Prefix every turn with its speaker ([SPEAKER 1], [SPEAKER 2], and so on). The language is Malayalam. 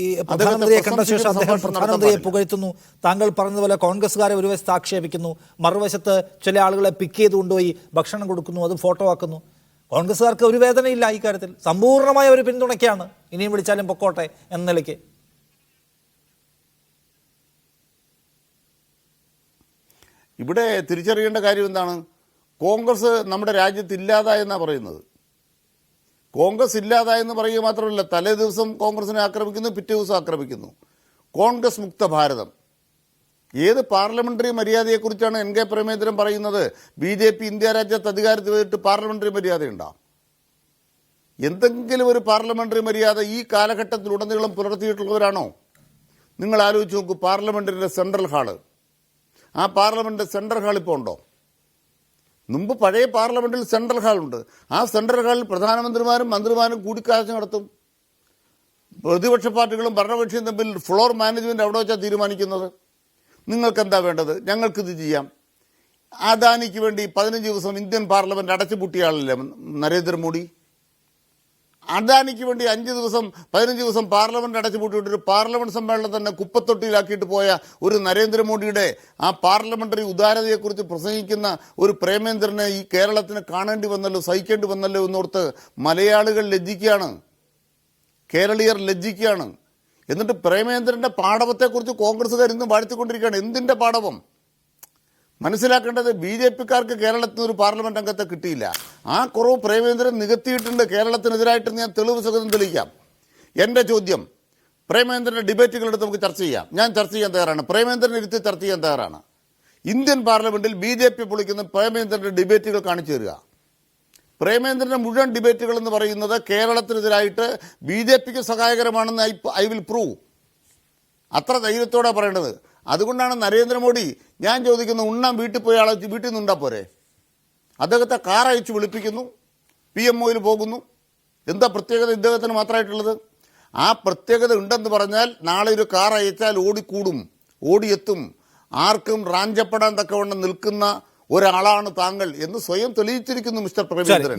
[SPEAKER 1] ഈ പ്രധാനമന്ത്രിയെ കണ്ട ശേഷം അദ്ദേഹം പ്രധാനമന്ത്രിയെ പുകഴ്ത്തുന്നു. താങ്കൾ പറഞ്ഞതുപോലെ കോൺഗ്രസ്സുകാരെ ഒരു വശത്ത് ആക്ഷേപിക്കുന്നു, മറുവശത്ത് ചില ആളുകളെ പിക്ക് ചെയ്ത് കൊണ്ടുപോയി ഭക്ഷണം കൊടുക്കുന്നു, അത് ഫോട്ടോ ആക്കുന്നു. കോൺഗ്രസ്സുകാർക്ക് ഒരു വേദനയില്ല ഈ കാര്യത്തിൽ, സമ്പൂർണ്ണമായ ഒരു പിന്തുണയ്ക്കാണ്. ഇനിയും വിളിച്ചാലും പൊക്കോട്ടെ എന്ന നിലയ്ക്ക്.
[SPEAKER 2] ഇവിടെ തിരിച്ചറിയേണ്ട കാര്യം എന്താണ്? കോൺഗ്രസ് നമ്മുടെ രാജ്യത്ത് ഇല്ലാതായെന്നാണ് പറയുന്നത്. കോൺഗ്രസ് ഇല്ലാതായെന്ന് പറയുക മാത്രമല്ല, തലേ ദിവസം കോൺഗ്രസിനെ ആക്രമിക്കുന്നു, പിറ്റേ ദിവസം ആക്രമിക്കുന്നു. കോൺഗ്രസ് മുക്ത ഭാരതം. ഏത് പാർലമെന്ററി മര്യാദയെക്കുറിച്ചാണ് എൻ കെ പ്രേമേന്ദ്രൻ പറയുന്നത്? BJP ഇന്ത്യ രാജ്യത്ത് അധികാരത്തിൽ വന്നിട്ട് പാർലമെന്ററി മര്യാദയുണ്ടോ? എന്തെങ്കിലും ഒരു പാർലമെന്ററി മര്യാദ ഈ കാലഘട്ടത്തിലുടനീളം പുലർത്തിയിട്ടുള്ളവരാണോ? നിങ്ങൾ ആലോചിച്ച് നോക്കൂ. പാർലമെന്റിന്റെ സെൻട്രൽ ഹാള്, ആ പാർലമെന്റിന്റെ സെൻട്രൽ ഹാൾ ഇപ്പോൾ ഉണ്ടോ? മുമ്പ് പഴയ പാർലമെന്റിൽ സെൻട്രൽ ഹാളുണ്ട്. ആ സെൻട്രൽ ഹാളിൽ പ്രധാനമന്ത്രിമാരും മന്ത്രിമാരും കൂടിക്കാഴ്ച നടത്തും. പ്രതിപക്ഷ പാർട്ടികളും ഭരണകക്ഷിയും തമ്മിൽ ഫ്ലോർ മാനേജ്മെന്റ് അവിടെ വെച്ചാൽ തീരുമാനിക്കുന്നത്. നിങ്ങൾക്ക് എന്താ വേണ്ടത്? ഞങ്ങൾക്കിത് ചെയ്യാം. അദാനിക്ക് വേണ്ടി 15 ദിവസം ഇന്ത്യൻ പാർലമെന്റ് അടച്ചുപൂട്ടിയ ആളല്ലേ നരേന്ദ്രമോദി? അദാനിക്ക് വേണ്ടി 15 ദിവസം പാർലമെന്റ് അടച്ചുപൂട്ടിയിട്ട് ഒരു പാർലമെന്റ് സമ്മേളനം തന്നെ കുപ്പത്തൊട്ടിയിലാക്കിയിട്ട് പോയ ഒരു നരേന്ദ്രമോദിയുടെ ആ പാർലമെന്ററി ഉദാരതയെക്കുറിച്ച് പ്രസംഗിക്കുന്ന ഒരു പ്രേമേന്ദ്രനെ ഈ കേരളത്തിന് കാണേണ്ടി വന്നല്ലോ, സഹിക്കേണ്ടി വന്നല്ലോ എന്നോർത്ത് മലയാളികൾ ലജ്ജിക്കുകയാണ്, കേരളീയർ ലജ്ജിക്കുകയാണ്. എന്നിട്ട് പ്രേമേന്ദ്രന്റെ പാടവത്തെക്കുറിച്ച് കോൺഗ്രസ്സുകാർ ഇന്ന് വാഴ്ത്തിക്കൊണ്ടിരിക്കുകയാണ്. എന്തിന്റെ പാടവം? മനസ്സിലാക്കേണ്ടത് BJPക്കാർക്ക് കേരളത്തിൽ ഒരു പാർലമെന്റ് അംഗത്തെ കിട്ടിയില്ല. ആ കുറവ് പ്രേമേന്ദ്രൻ നികത്തിയിട്ടുണ്ട്. കേരളത്തിനെതിരായിട്ട് ഞാൻ തെളിവ് സഹിതം തെളിയിക്കാം. എൻ്റെ ചോദ്യം, പ്രേമേന്ദ്രന്റെ ഡിബേറ്റുകളെടുത്ത് നമുക്ക് ചർച്ച ചെയ്യാം. ഞാൻ ചർച്ച ചെയ്യാൻ തയ്യാറാണ്. പ്രേമേന്ദ്രനെ ഇരുത്തി ചർച്ച ചെയ്യാൻ തയ്യാറാണ്. ഇന്ത്യൻ പാർലമെന്റിൽ BJP പൊളിക്കുന്ന പ്രേമേന്ദ്രന്റെ ഡിബേറ്റുകൾ കാണിച്ചു തരിക. പ്രേമേന്ദ്രന്റെ മുഴുവൻ ഡിബേറ്റുകൾ എന്ന് പറയുന്നത് കേരളത്തിനെതിരായിട്ട് BJPക്ക് സഹായകരമാണെന്ന് ഐ വിൽ പ്രൂവ്. അത്ര ധൈര്യത്തോടെ പറയേണ്ടത്. അതുകൊണ്ടാണ് നരേന്ദ്രമോദി, ഞാൻ ചോദിക്കുന്നു, ഉണ്ണാൻ വീട്ടിൽ പോയ ആളെ വീട്ടിൽ നിന്നുണ്ടാ പോരെ? അദ്ദേഹത്തെ കാർ അയച്ചു വിളിപ്പിക്കുന്നു, PMOയിൽ പോകുന്നു. എന്താ പ്രത്യേകത ഇദ്ദേഹത്തിന് മാത്രമായിട്ടുള്ളത്? ആ പ്രത്യേകത ഉണ്ടെന്ന് പറഞ്ഞാൽ നാളെ ഒരു കാർ അയച്ചാൽ ഓടിക്കൂടും, ഓടിയെത്തും. ആർക്കും റാഞ്ചപ്പെടാൻ തക്കവണ്ണം നിൽക്കുന്ന ഒരാളാണ് താങ്കൾ എന്ന് സ്വയം തെളിയിച്ചിരിക്കുന്നു മിസ്റ്റർ പ്രേമേന്ദ്രൻ.